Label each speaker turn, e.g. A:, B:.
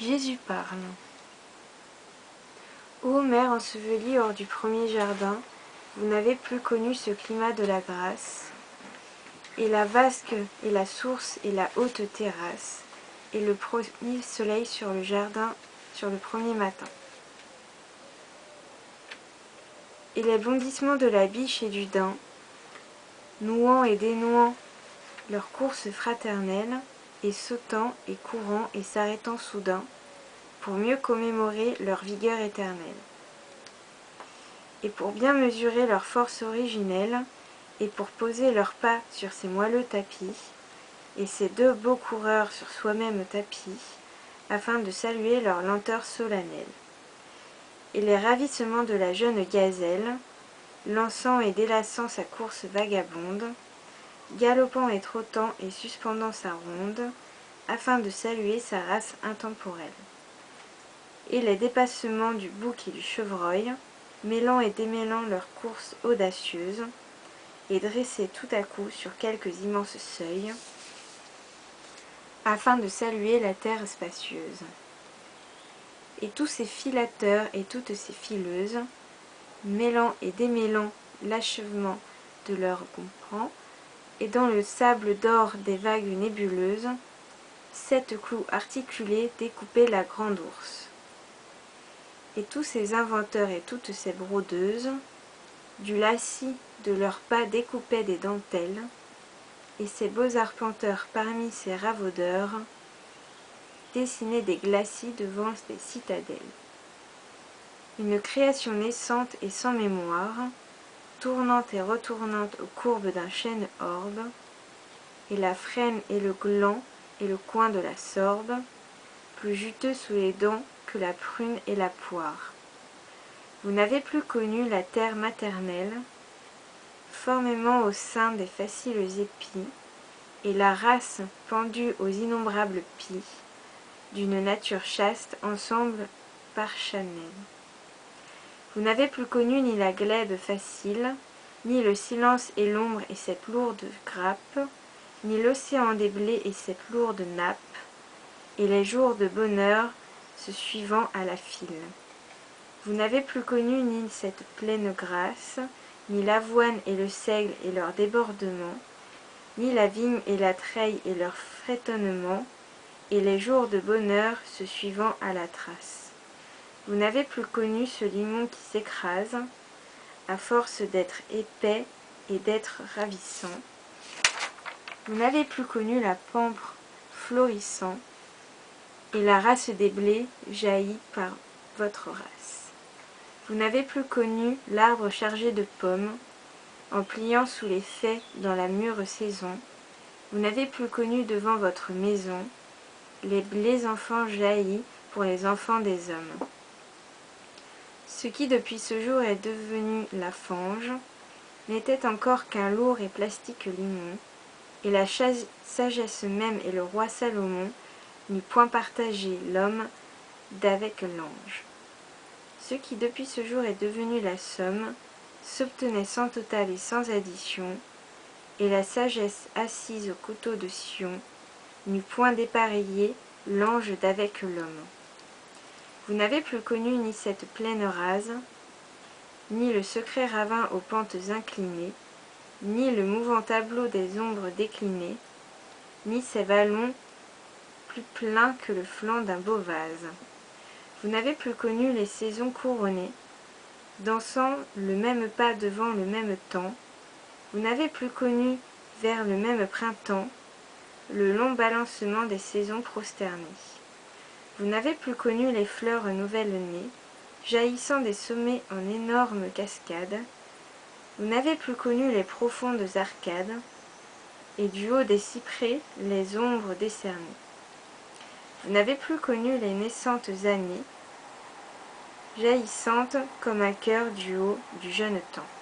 A: Jésus parle. Ô mère ensevelie hors du premier jardin, vous n'avez plus connu ce climat de la grâce, et la vasque, et la source, et la haute terrasse, et le premier soleil sur le jardin, sur le premier matin. Et les bondissements de la biche et du daim, nouant et dénouant leur course fraternelle, et sautant et courant et s'arrêtant soudain, pour mieux commémorer leur vigueur éternelle. Et pour bien mesurer leur force originelle, et pour poser leurs pas sur ces moelleux tapis, et ces deux beaux coureurs sur soi-même tapis, afin de saluer leur lenteur solennelle. Et les ravissements de la jeune gazelle, lançant et délaçant sa course vagabonde, galopant et trottant et suspendant sa ronde, afin de saluer sa race intemporelle. Et les dépassements du bouc et du chevreuil, mêlant et démêlant leurs courses audacieuses, et dressés tout à coup sur quelques immenses seuils, afin de saluer la terre spacieuse. Et tous ces filateurs et toutes ces fileuses, mêlant et démêlant l'achèvement de leurs comprends, et dans le sable d'or des vagues nébuleuses, 7 clous articulés découpaient la grande ours. Et tous ces inventeurs et toutes ces brodeuses, du lacis de leurs pas découpaient des dentelles, et ces beaux arpenteurs parmi ces ravaudeurs dessinaient des glacis devant des citadelles. Une création naissante et sans mémoire, tournante et retournante aux courbes d'un chêne orbe, et la frêne et le gland et le coin de la sorbe, plus juteux sous les dents que la prune et la poire. Vous n'avez plus connu la terre maternelle, formellement au sein des faciles épis, et la race pendue aux innombrables pies, d'une nature chaste ensemble par Chanel. Vous n'avez plus connu ni la glèbe facile, ni le silence et l'ombre et cette lourde grappe, ni l'océan des blés et cette lourde nappe, et les jours de bonheur se suivant à la file. Vous n'avez plus connu ni cette pleine grâce, ni l'avoine et le seigle et leur débordement, ni la vigne et la treille et leur frétonnement, et les jours de bonheur se suivant à la trace. Vous n'avez plus connu ce limon qui s'écrase, à force d'être épais et d'être ravissant. Vous n'avez plus connu la pampre florissant, et la race des blés jaillit par votre race. Vous n'avez plus connu l'arbre chargé de pommes, en pliant sous les faits dans la mûre saison. Vous n'avez plus connu devant votre maison les blés enfants jaillis pour les enfants des hommes. Ce qui depuis ce jour est devenu la fange n'était encore qu'un lourd et plastique limon, et la sagesse même et le roi Salomon n'eût point partagé l'homme d'avec l'ange. Ce qui depuis ce jour est devenu la somme s'obtenait sans total et sans addition, et la sagesse assise au couteau de Sion n'eût point dépareillé l'ange d'avec l'homme. Vous n'avez plus connu ni cette plaine rase, ni le secret ravin aux pentes inclinées, ni le mouvant tableau des ombres déclinées, ni ces vallons plus pleins que le flanc d'un beau vase. Vous n'avez plus connu les saisons couronnées, dansant le même pas devant le même temps. Vous n'avez plus connu, vers le même printemps, le long balancement des saisons prosternées. Vous n'avez plus connu les fleurs nouvelles-nées, jaillissant des sommets en énormes cascades. Vous n'avez plus connu les profondes arcades, et du haut des cyprès les ombres décernées. Vous n'avez plus connu les naissantes années, jaillissantes comme un cœur du haut du jeune temps.